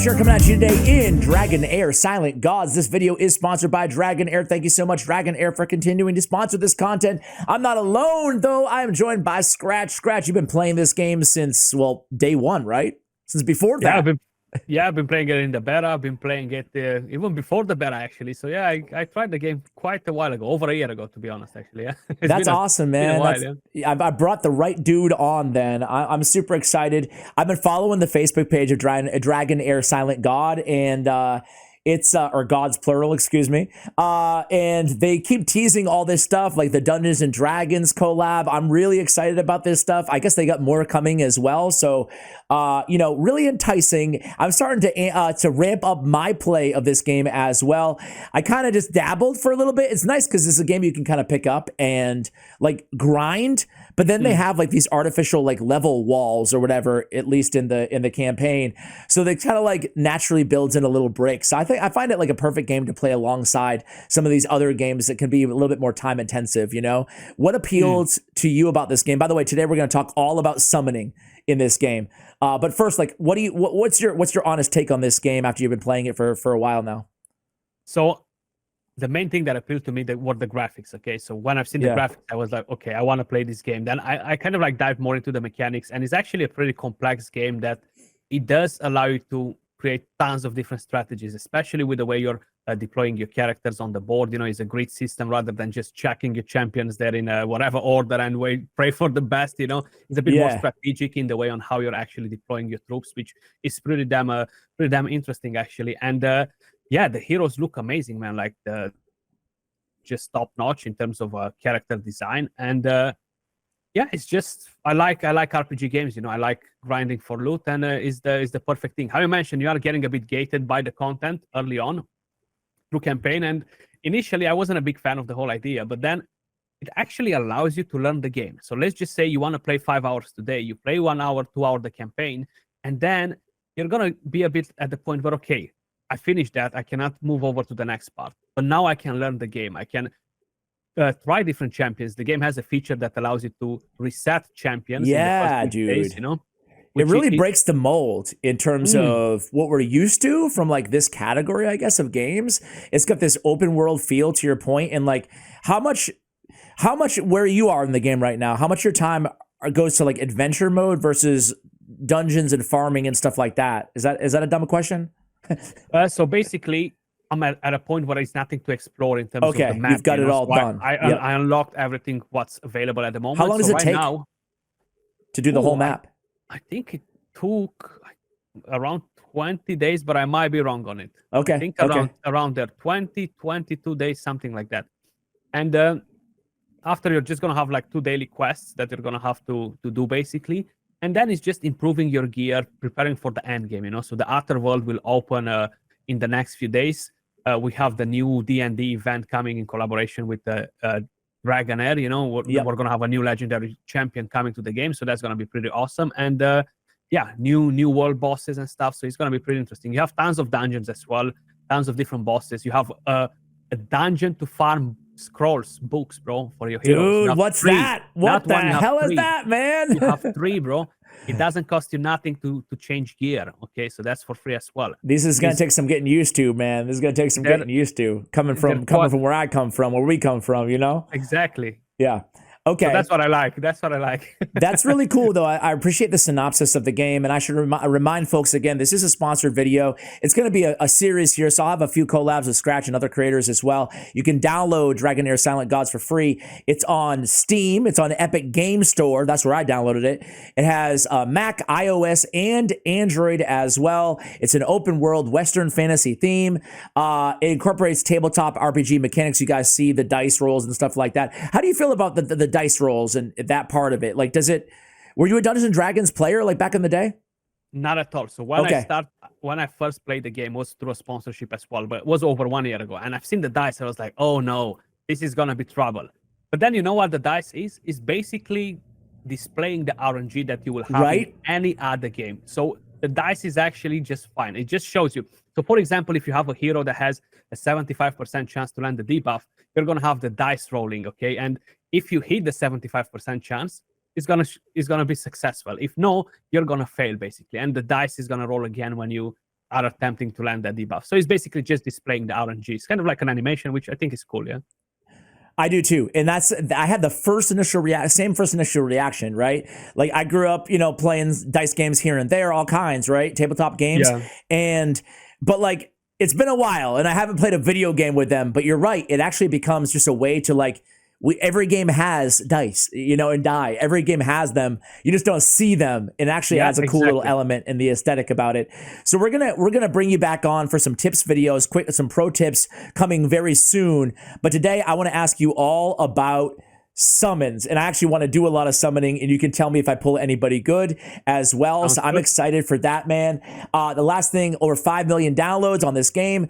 Dragonheir coming at you today in Dragonheir Silent Gods. This video is sponsored by Dragonheir. Thank you so much, Dragonheir, for continuing to sponsor this content. I'm not alone, though. I am joined by Scratch. Scratch, you've been playing this game since, well, day one, right? Since before that. I've been playing it in the beta. I've been playing it even before the beta, actually. So yeah, I tried the game quite a while ago, over a year ago, to be honest, actually. Yeah. That's awesome, man. I brought the right dude on then. I'm super excited. I've been following the Facebook page of Dragonheir Silent God, and it's or gods plural, excuse me. And they keep teasing all this stuff, like the Dungeons and Dragons collab. I'm really excited about this stuff. I guess they got more coming as well. So, you know, really enticing. I'm starting to ramp up my play of this game as well. I kind of just dabbled for a little bit. It's nice because it's a game you can kind of pick up and like grind. But then they have like these artificial like level walls or whatever, at least in the campaign. So they kind of like naturally builds in a little break. So I find it like a perfect game to play alongside some of these other games that can be a little bit more time intensive, you know? What appealed to you about this game? By the way, today we're going to talk all about summoning in this game. But first, like, what's your honest take on this game after you've been playing it for a while now? So the main thing that appealed to me were the graphics. Okay, so when I've seen the graphics, I was like, okay, I want to play this game. Then I kind of like dived more into the mechanics, and it's actually a pretty complex game that it does allow you to create tons of different strategies, especially with the way you're deploying your characters on the board. You know, it's a grid system rather than just checking your champions there in whatever order and pray for the best. You know, it's a bit more strategic in the way on how you're actually deploying your troops, which is pretty damn interesting actually. And yeah, the heroes look amazing, man. Like just top notch in terms of character design. And yeah, it's just I like RPG games. You know, I like grinding for loot, and is the perfect thing. How you mentioned, you are getting a bit gated by the content early on through campaign, and initially I wasn't a big fan of the whole idea, but then it actually allows you to learn the game. So let's just say you want to play 5 hours today. You play 1 hour, 2 hour the campaign, and then you're gonna be a bit at the point where okay, I finished that. I cannot move over to the next part. But now I can learn the game. I can try different champions. The game has a feature that allows you to reset champions. Yeah, in the first dude. days, you know? It really breaks the mold in terms of what we're used to from like this category, I guess, of games. It's got this open world feel, to your point, and like how much where you are in the game right now, how much your time goes to like adventure mode versus dungeons and farming and stuff like that. Is that a dumb question? So basically, I'm at a point where there's nothing to explore in terms of the map. You've got it all done. I unlocked everything what's available at the moment. How long does it take to do the whole map? I think it took around 20 days, but I might be wrong on it. Okay. I think around there, 22 days, something like that. And after, you're just going to have like 2 daily quests that you're going to have to do basically. And then it's just improving your gear, preparing for the end game, you know. So the Outer World will open in the next few days. We have the new D&D event coming in collaboration with the Dragonheir, you know. We're going to have a new legendary champion coming to the game, so that's going to be pretty awesome. And yeah, new world bosses and stuff, so it's going to be pretty interesting. You have tons of dungeons as well, tons of different bosses. You have a dungeon to farm scrolls, books, bro, for your heroes. Dude, what's that? What the hell is that, man? You have 3, bro. It doesn't cost you nothing to change gear, okay? So that's for free as well. This is going to take some getting used to, man. This is going to take some getting used to. Coming from where I come from, where we come from, you know? Exactly. Yeah. Okay. So that's what I like. That's what I like. That's really cool, though. I appreciate the synopsis of the game, and I should remind folks again, this is a sponsored video. It's going to be a series here, so I'll have a few collabs with Scratch and other creators as well. You can download Dragonheir Silent Gods for free. It's on Steam. It's on Epic Game Store. That's where I downloaded it. It has Mac, iOS, and Android as well. It's an open world Western fantasy theme. It incorporates tabletop RPG mechanics. You guys see the dice rolls and stuff like that. How do you feel about the dice rolls and that part of it? Like, were you a Dungeons and Dragons player like back in the day? Not at all. So when I first played the game, it was through a sponsorship as well, but it was over 1 year ago. And I've seen the dice. I was like, oh no, this is gonna be trouble. But then you know what the dice is? It's basically displaying the RNG that you will have in any other game. So the dice is actually just fine. It just shows you. So for example, if you have a hero that has a 75% chance to land the debuff, you're gonna have the dice rolling, okay? And if you hit the 75% chance, it's gonna be successful. If no, you're gonna fail basically, and the dice is gonna roll again when you are attempting to land that debuff. So it's basically just displaying the RNG. It's kind of like an animation, which I think is cool, yeah. I do too. And I had the first initial reaction, right? Like I grew up, playing dice games here and there, all kinds, right? Tabletop games. Yeah. But like, it's been a while and I haven't played a video game with them, but you're right. It actually becomes just a way to like, every game has dice, and die. Every game has them. You just don't see them. It actually adds a cool little element in the aesthetic about it. So we're gonna bring you back on for some tips videos, some pro tips coming very soon. But today I want to ask you all about summons, and I actually want to do a lot of summoning, and you can tell me if I pull anybody good as well. So I'm excited for that, man. The last thing, over 5 million downloads on this game,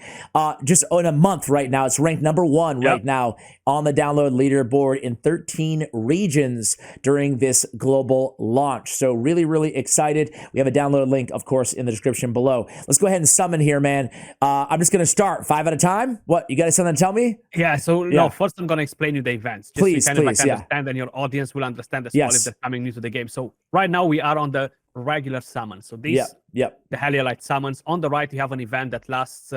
just in a month right now. It's ranked number 1 right now on the download leaderboard in 13 regions during this global launch. So really, really excited. We have a download link, of course, in the description below. Let's go ahead and summon here, man. I'm just going to start 5 at a time. What, you got something to tell me? Yeah, so no, first I'm going to explain you the events. Just please, to kind of understand, and your audience will understand as well if they're coming new to the game. So right now we are on the regular summon. So these, the Heliolite summons. On the right, you have an event that lasts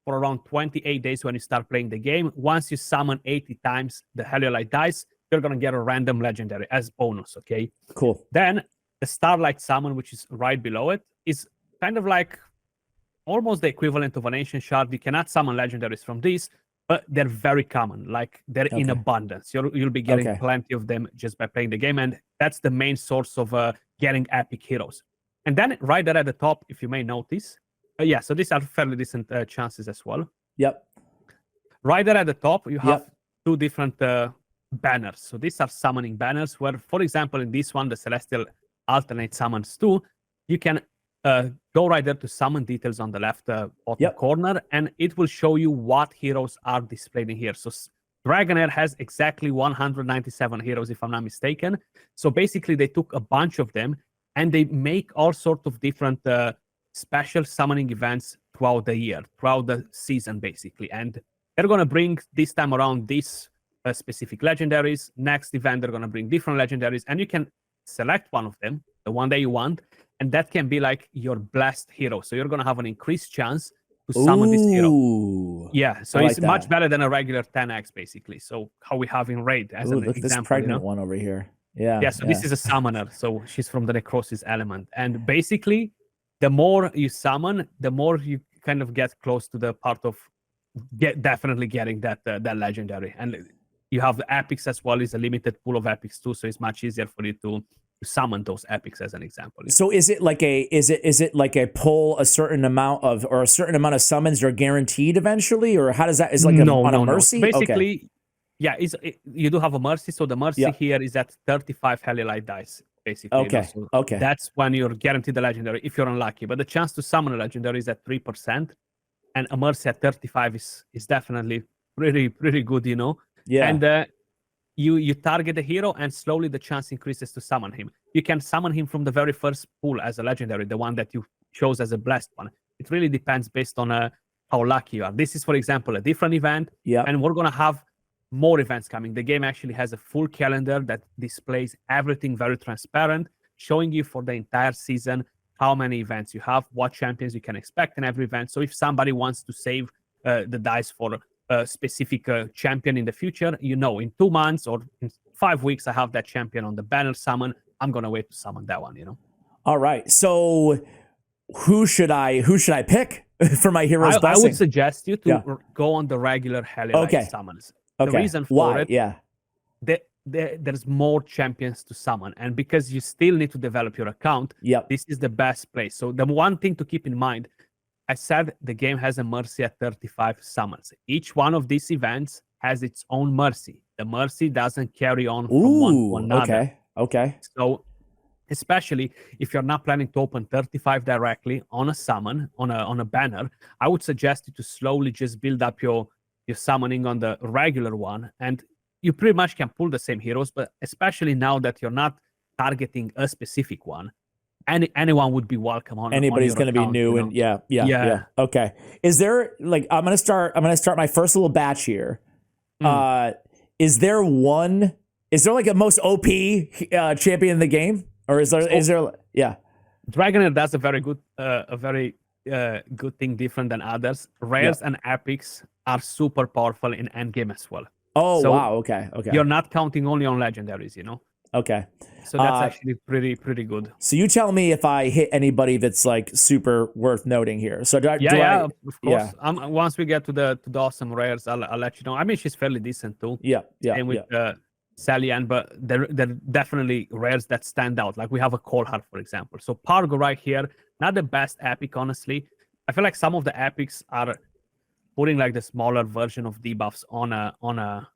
for around 28 days when you start playing the game. Once you summon 80 times the Heliolite dice, you're going to get a random legendary as bonus, okay? Cool. Then the Starlight summon, which is right below it, is kind of like almost the equivalent of an Ancient Shard. You cannot summon legendaries from these, but they're very common. Like, they're in abundance. You'll be getting plenty of them just by playing the game, and that's the main source of getting epic heroes. And then right there at the top, if you may notice, so these are fairly decent chances as well. Yep. Right there at the top, you have 2 different banners. So these are summoning banners where, for example, in this one, the Celestial Alternate Summons 2, you can go right there to summon details on the left bottom corner, and it will show you what heroes are displayed in here. So Dragonheir has exactly 197 heroes, if I'm not mistaken. So basically, they took a bunch of them, and they make all sorts of different special summoning events throughout the year, throughout the season, basically. And they're going to bring, this time around, these specific legendaries. Next event, they're going to bring different legendaries, and you can select one of them, the one that you want, and that can be like your blessed hero. So you're going to have an increased chance to summon this hero. Yeah, so it's much better than a regular 10x, basically. So how we have in Raid as an look example. This pregnant one over here. Yeah, so this is a summoner. So she's from the Necrosis element. And basically, the more you summon, the more you kind of get close to the part of definitely getting that legendary. And you have the epics as well. It's a limited pool of epics too, so it's much easier for you to summon those epics as an example. So is it like a pull a certain amount of, or a certain amount of summons are guaranteed eventually, or how does that, is like a mercy? Basically, you do have a mercy. So the mercy here is at 35 Heliolite dice. Basically, so that's when you're guaranteed the legendary if you're unlucky. But the chance to summon a legendary is at 3%, and a mercy at 35 is definitely pretty good, And you target the hero, and slowly the chance increases to summon him. You can summon him from the very first pool as a legendary, the one that you chose as a blessed one. It really depends based on how lucky you are. This is, for example, a different event, and we're gonna have more events coming. The game actually has a full calendar that displays everything very transparent, showing you for the entire season how many events you have, what champions you can expect in every event. So if somebody wants to save the dice for a specific champion in the future, in 2 months or in 5 weeks, I have that champion on the banner summon. I'm gonna wait to summon that one. All right. So who should I pick for my hero's blessing? I would suggest you to go on the regular Heliolite summons. The reason for it, there's more champions to summon, and because you still need to develop your account, this is the best place. So the one thing to keep in mind, I said the game has a mercy at 35 summons. Each one of these events has its own mercy. The mercy doesn't carry on from one to another. Okay. So especially if you're not planning to open 35 directly on a summon, on a banner, I would suggest you to slowly just build up your summoning on the regular one, and you pretty much can pull the same heroes. But especially now that you're not targeting a specific one, anyone would be welcome on anybody's going to be new. And yeah. Okay, is there, like, I'm gonna start my first little batch here. Is there like a most OP champion in the game, or is there Dragonheir does a very good good thing different than others. Rares and epics are super powerful in endgame as well. Oh, so wow. Okay. you're not counting only on legendaries, you know. Okay. So that's actually pretty good. So you tell me if I hit anybody that's like super worth noting here. So do I? Of course. Once we get to the awesome rares, I'll let you know. I mean, she's fairly decent too. Yeah. Same with Sally Ann, but they're definitely rares that stand out. Like we have a Coldheart, for example. So Pargo right here, not the best epic, honestly. I feel like some of the epics are putting like the smaller version of debuffs on a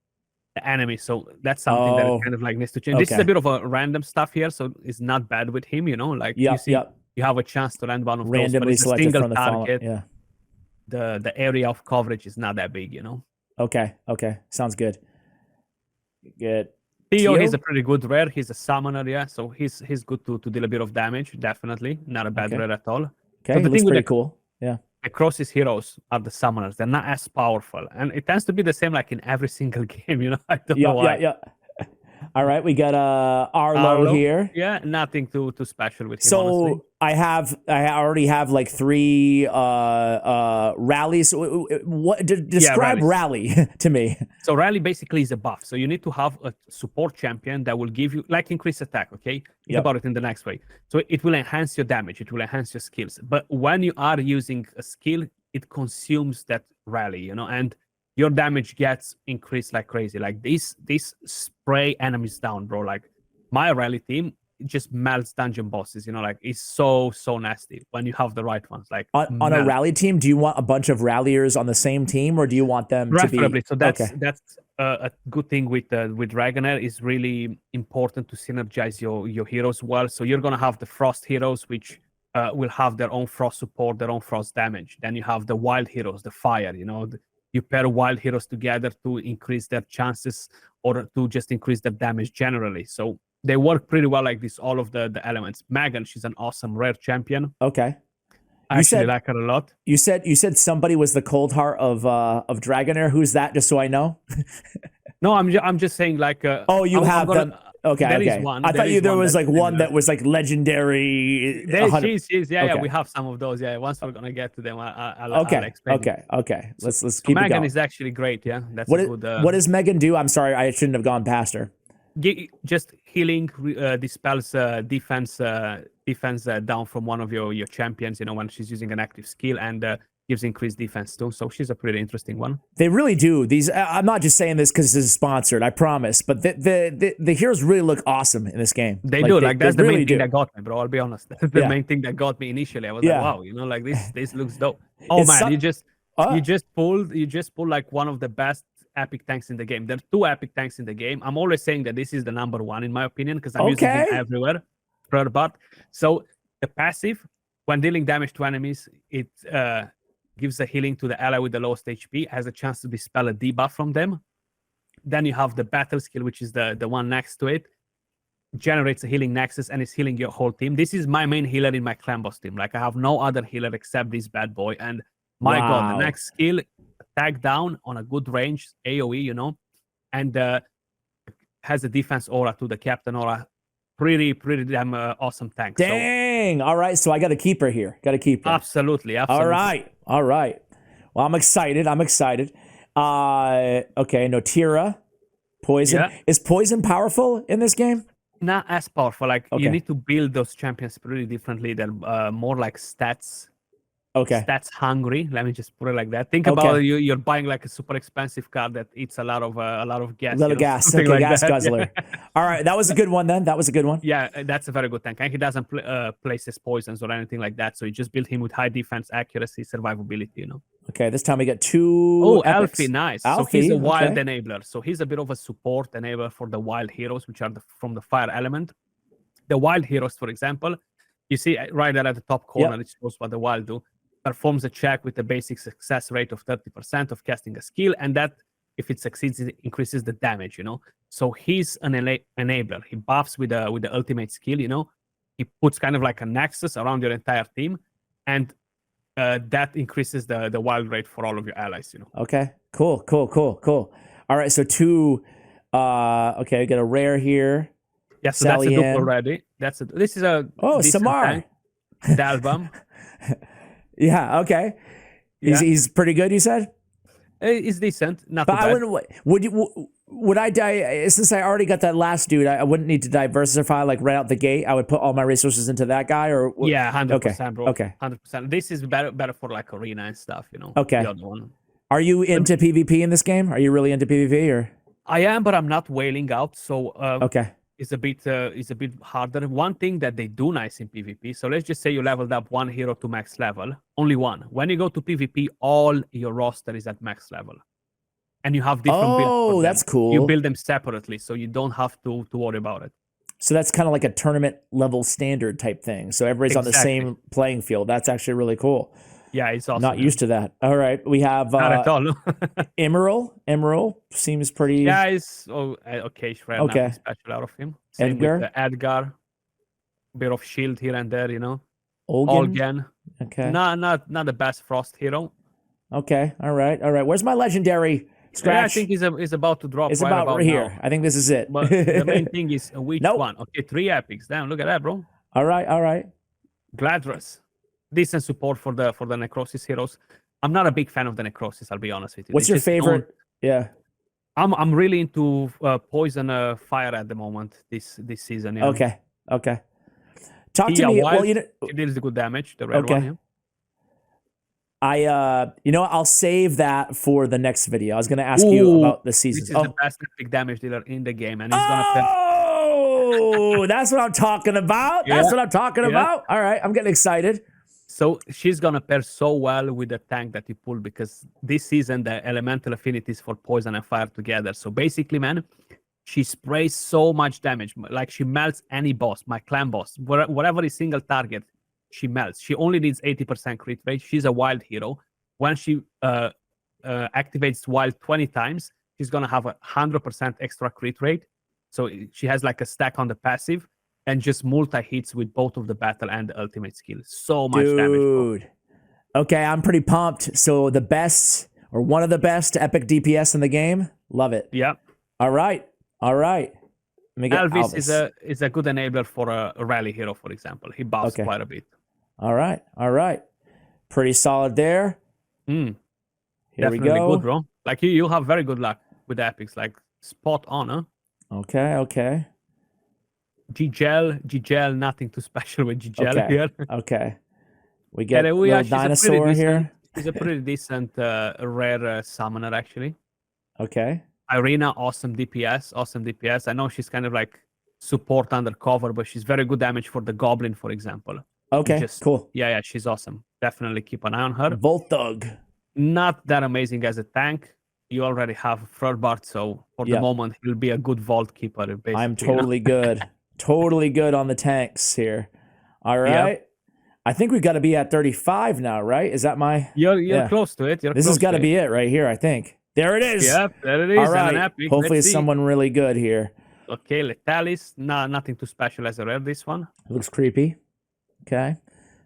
enemy, so that's something that kind of like needs to change. This is a bit of a random stuff here, so it's not bad with him, you know. Like you see, you have a chance to land one of randomly those, but it's a single from the target. Yeah, the area of coverage is not that big, you know. Okay, sounds good. Good. Theo, he's a pretty good rare. He's a summoner, yeah, so he's good to deal a bit of damage. Definitely not a bad rare at all. Okay, so the thing pretty cool. Yeah. Across his heroes are the summoners. They're not as powerful. And it tends to be the same like in every single game, you know? I don't know why. Yeah. All right, we got Arlo here. Yeah, nothing too special with him, so honestly. I already have like 3 rallies. What describe rally to me? So rally basically is a buff. So you need to have a support champion that will give you like increased attack, okay? Think about it in the next way. So it will enhance your damage, it will enhance your skills. But when you are using a skill, it consumes that rally, you know, and your damage gets increased like crazy. Like this spray enemies down, bro. Like my rally team, it just melts dungeon bosses, you know, like it's so nasty when you have the right ones. Like on a rally team, do you want a bunch of ralliers on the same team, or do you want them preferably to be? So that's a good thing with Dragonair. Is really important to synergize your heroes well. So you're gonna have the frost heroes, which will have their own frost support, their own frost damage. Then you have the wild heroes, the fire, you know. You pair wild heroes together to increase their chances or to just increase their damage generally. So they work pretty well like this, all of the elements. Megan, she's an awesome rare champion. Okay. I actually like her a lot. You said somebody was the Coldheart of Dragonair. Who's that, just so I know? No, I'm just saying like you have them. Okay, there okay. Is one. I thought there was like one that was like legendary. She's we have some of those. Yeah, once we're gonna get to them, I'll explain. Okay. Let's keep Megan it going. Is actually great. Yeah, that's good. What does Megan do? I'm sorry, I shouldn't have gone past her. Just healing, dispels defense down from one of your champions. You know, when she's using an active skill, and gives increased defense too. So she's a pretty interesting one. They really do. These I'm not just saying this because this is sponsored, I promise. But the heroes really look awesome in this game. They do. That's the main thing that got me, bro. I'll be honest. That's the main thing that got me initially. I was like, wow, you know, like this looks dope. Oh man, you just pulled like one of the best epic tanks in the game. There are 2 epic tanks in the game. I'm always saying that this is the number 1 in my opinion because I'm using it everywhere. But so the passive, when dealing damage to enemies, it gives a healing to the ally with the lowest HP, has a chance to dispel a debuff from them. Then you have the battle skill, which is the one next to it, generates a healing nexus and is healing your whole team. This is my main healer in my clan boss team. Like I have no other healer except this bad boy. And my god, the next skill, attack down on a good range, AoE, you know, and has a defense aura to the captain aura. Pretty damn awesome tank. Dang. All right. So I got to keep her here. Absolutely. All right. Well, I'm excited. Okay. Notira. Poison. Yeah. Is poison powerful in this game? Not as powerful. Like you need to build those champions pretty differently. They're more like stats. Stats hungry. Let me just put it like that. Think about it. You're buying like a super expensive card that eats a lot of gas. A lot of gas. Okay, like gas guzzler. All right, that was a good one then. Yeah, that's a very good tank. And he doesn't place his poisons or anything like that. So you just build him with high defense, accuracy, survivability, you know. Okay, this time we get 2 Oh, epics. Alfie, nice. So he's a wild enabler. So he's a bit of a support enabler for the wild heroes, which are from the fire element. The wild heroes, for example, you see right there at the top corner, it shows what the wild do. Performs a check with a basic success rate of 30% of casting a skill, and that, if it succeeds, it increases the damage, you know. So he's an enabler. He buffs with the ultimate skill, you know. He puts kind of like a nexus around your entire team, and that increases the wild rate for all of your allies, you know. Okay, cool. All right, so 2. Okay, we got a rare here. Yeah, so that's a dupe already. This is a Samar Dalbum. Yeah. Okay. Yeah. He's pretty good. You said. It's decent, not But too I bad. wouldn't. Would I die since I already got that last dude? I wouldn't need to diversify like right out the gate. I would put all my resources into that guy, or Yeah, okay, 100%, bro. okay, 100%. This is better for like arena and stuff, you know. okay. The other one. Are you into PvP in this game? Are you really into PvP or? I am, but I'm not wailing out, so Okay. it's a bit harder. One thing that they do nice in PvP. So let's just say you leveled up one hero to max level, only one. When you go to PvP, all your roster is at max level, and you have different builds for them. That's cool. You build them separately, so you don't have to worry about it. So that's kind of like a tournament level standard type thing. So everybody's on the same playing field. That's actually really cool. Yeah, it's awesome. Not used to that. All right, we have not at all. Emerald seems pretty. Yeah, it's okay. Nothing special out of him. Same with Edgar. Bit of shield here and there, you know. Olgen. Okay. Not the best frost hero. Okay. All right. Where's my legendary scratch? Yeah, I think he's about to drop. It's about here. Now. I think this is it. But the main thing is which one? Okay, 3 epics. Damn, look at that, bro. All right. Gladrus. Decent support for the necrosis heroes. I'm not a big fan of the necrosis, I'll be honest with you. What's your favorite? Yeah. I'm really into poison fire at the moment this season. Yeah. Okay. Talk to me. Well, it deals the good damage. The red one. Yeah. I'll save that for the next video. I was going to ask you about the season. This is the best epic damage dealer in the game, and he's gonna. Oh, that's what I'm talking about. That's what I'm talking about. All right, I'm getting excited. So she's gonna pair so well with the tank that you pull, because this season the elemental affinities for poison and fire together. So basically, man, she sprays so much damage. Like she melts any boss, my clan boss, whatever is single target, she melts. She only needs 80% crit rate. She's a wild hero. When she activates wild 20 times, she's gonna have 100% extra crit rate. So she has like a stack on the passive, and just multi-hits with both of the battle and the ultimate skill. So much damage. Dude. Okay, I'm pretty pumped. So the best, or one of the best epic DPS in the game. Love it. Yeah. All right. Elvis is a good enabler for a rally hero, for example. He buffs quite a bit. All right. Pretty solid there. Here Definitely we go. Good, bro. Like you have very good luck with the epics. Like spot on, huh? Okay. Gigel, nothing too special with Gigel here. Okay. We get a little dinosaur here. He's a pretty decent rare summoner, actually. Okay. Irina, awesome DPS. I know she's kind of like support undercover, but she's very good damage for the goblin, for example. Okay, cool. Yeah, she's awesome. Definitely keep an eye on her. Voltug. Not that amazing as a tank. You already have Frorbart, so for the moment, he'll be a good vault keeper. Basically, I'm totally good. Totally good on the tanks here. All right. Yep. I think we've got to be at 35 now, right? Is that my... You're close to it. This has got to be it right here, I think. There it is. Yep, there it is. All right. Hopefully it's someone really good here. Okay, Letalis. Nothing too special as a rare, this one. Looks creepy. Okay.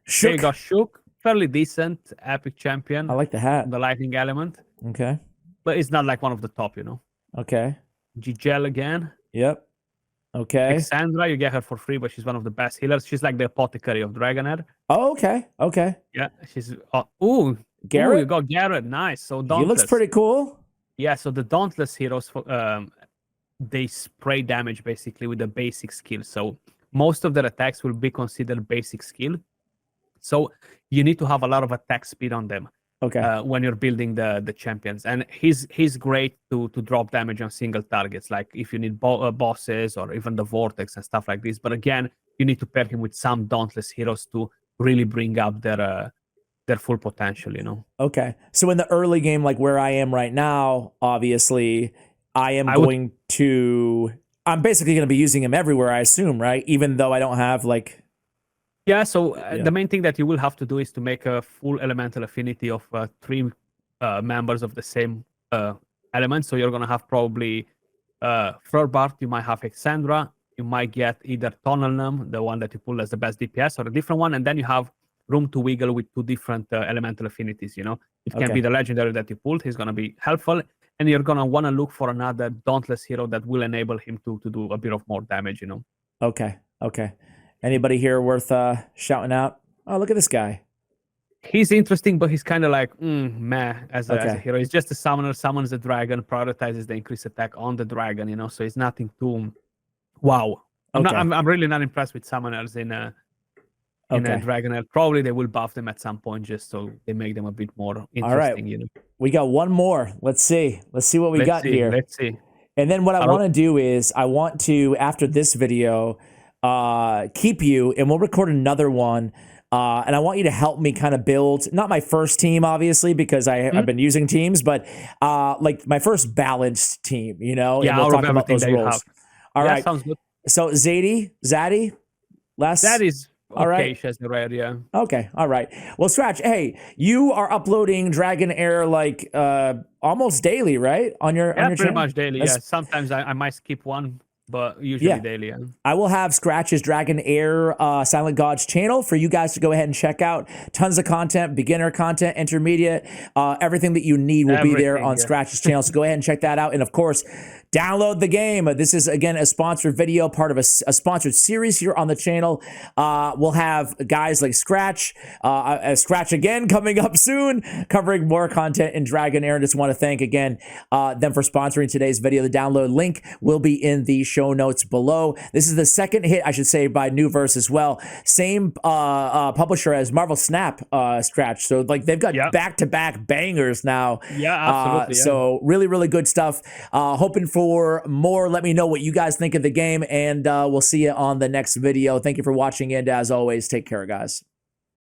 Shook. Okay, you got Shook. Fairly decent epic champion. I like the hat. The lightning element. Okay. But it's not like one of the top, you know. Okay. Gigel again. Yep. Okay. Alexandra, you get her for free, but she's one of the best healers. She's like the apothecary of Dragonheir. Oh, okay. Yeah, she's... Garrett? You got Garrett. Nice. So Dauntless. He looks pretty cool. Yeah, so the Dauntless heroes, they spray damage basically with a basic skill. So most of their attacks will be considered basic skill. So you need to have a lot of attack speed on them. Okay. When you're building the champions, and he's great to drop damage on single targets, like if you need bosses or even the vortex and stuff like this. But again, you need to pair him with some Dauntless heroes to really bring up their full potential, you know. Okay, so in the early game, like where I am right now, obviously, I'm basically going to be using him everywhere, I assume, right? Even though I don't have like. Yeah, so the main thing that you will have to do is to make a full elemental affinity of 3 members of the same element. So you're going to have probably Frorbart, you might have Exandra, you might get either Tunnelnum, the one that you pull as the best DPS, or a different one, and then you have room to wiggle with 2 different elemental affinities, you know. It can be the legendary that you pulled, he's going to be helpful, and you're going to want to look for another Dauntless hero that will enable him to do a bit of more damage, you know. Okay. Anybody here worth shouting out? Oh, look at this guy. He's interesting, but he's kind of like meh as a hero. He's just a summoner, summons the dragon, prioritizes the increased attack on the dragon. You know, so it's nothing too wow. I'm really not impressed with summoners in a Dragonheir. Probably they will buff them at some point just so they make them a bit more interesting. All right, you know. We got one more. Let's see what we got here. Let's see. And then what I want to do is I want to, after this video, keep you, and we'll record another one. And I want you to help me kind of build, not my first team, obviously, because I've been using teams, but like my first balanced team, you know? Yeah, and we'll talk about those roles. All right. Sounds good. So Zaddy, last. That is all right. She has the red, yeah. Okay, all right. Well, Scratch, hey, you are uploading Dragonheir like almost daily, right? On your channel? Pretty much daily. Yeah, sometimes I might skip one, but usually daily. Yeah. I will have Scratch's Dragonheir Silent Gods channel for you guys to go ahead and check out. Tons of content, beginner content, intermediate, everything that you need will be there on Scratch's channel. So go ahead and check that out. And of course, download the game. This is, again, a sponsored video, part of a sponsored series here on the channel. We'll have guys like Scratch, Scratch again coming up soon, covering more content in Dragonheir. And just want to thank, again, them for sponsoring today's video. The download link will be in the show notes below. This is the second hit, I should say, by Newverse as well. Same publisher as Marvel Snap, Scratch. So, like, they've got back-to-back bangers now. Yeah, absolutely. So, really, really good stuff. Hoping for more. Let me know what you guys think of the game, and we'll see you on the next video. Thank you for watching, and as always, take care, guys.